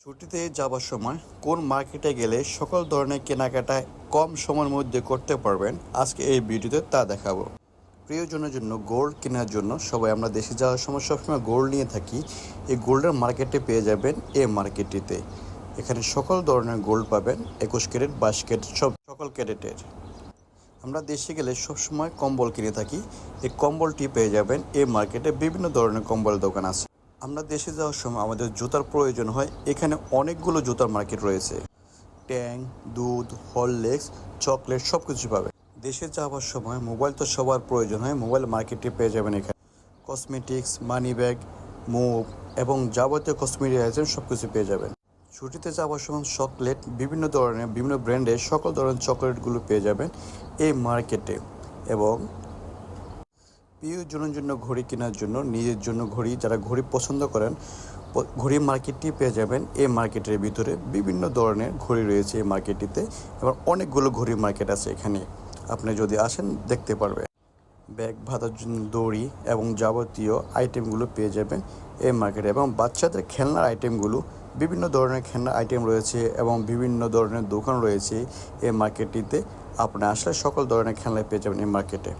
ছুটিতে যাবার সময় কোন মার্কেটে গেলে সকল ধরনের কেনাকাটা কম সময়ের মধ্যে করতে পারবেন, আজকে এই ভিডিওতে তা দেখাবো। প্রিয়জনের জন্য গোল্ড কেনার জন্য সবাই আমরা দেশে যাওয়ার সময় সবসময় গোল্ড নিয়ে থাকি। এই গোল্ডের মার্কেটে পেয়ে যাবেন এই মার্কেটটিতে। এখানে সকল ধরনের গোল্ড পাবেন, 21 ক্যারেট, 22 ক্যারেট, সকল ক্যারেটের। আমরা দেশে গেলে সবসময় কম্বল কিনে থাকি। এই কম্বলটি পেয়ে যাবেন এই মার্কেটে। বিভিন্ন ধরনের কম্বলের দোকান আছে। আমরা দেশে যাওয়ার সময় আমাদের জুতার প্রয়োজন হয়, এখানে অনেকগুলো জুতার মার্কেট রয়েছে। ট্যাং, দুধ, হরলিক্স, চকলেট সব কিছু পাবেন। দেশে যাওয়ার সময় মোবাইল তো সবার প্রয়োজন হয়, মোবাইল মার্কেটটি পেয়ে যাবেন এখানে। কসমেটিক্স, মানি ব্যাগ, মুভ এবং যাবতীয় কসমেটিক আইটেম সব কিছু পেয়ে যাবেন। ছুটিতে যাওয়ার সময় চকলেট, বিভিন্ন ধরনের বিভিন্ন ব্র্যান্ডের সকল ধরনের চকলেটগুলো পেয়ে যাবেন এই মার্কেটে। এবং প্রিয়জনের জন্য ঘড়ি কেনার জন্য, নিজের জন্য ঘড়ি, যারা ঘড়ি পছন্দ করেন, ঘড়ি মার্কেটটি পেয়ে যাবেন এই মার্কেটের ভিতরে। বিভিন্ন ধরনের ঘড়ি রয়েছে এই মার্কেটটিতে এবং অনেকগুলো ঘড়ি মার্কেট আছে এখানে। আপনি যদি আসেন দেখতে পারবেন। ব্যাগ বাঁধার জন্য দড়ি এবং যাবতীয় আইটেমগুলো পেয়ে যাবেন এই মার্কেটে। এবং বাচ্চাদের খেলনার আইটেমগুলো, বিভিন্ন ধরনের খেলনার আইটেম রয়েছে এবং বিভিন্ন ধরনের দোকান রয়েছে এই মার্কেটটিতে। আপনি আসলে সকল ধরনের খেলনা পেয়ে যাবেন এই মার্কেটে।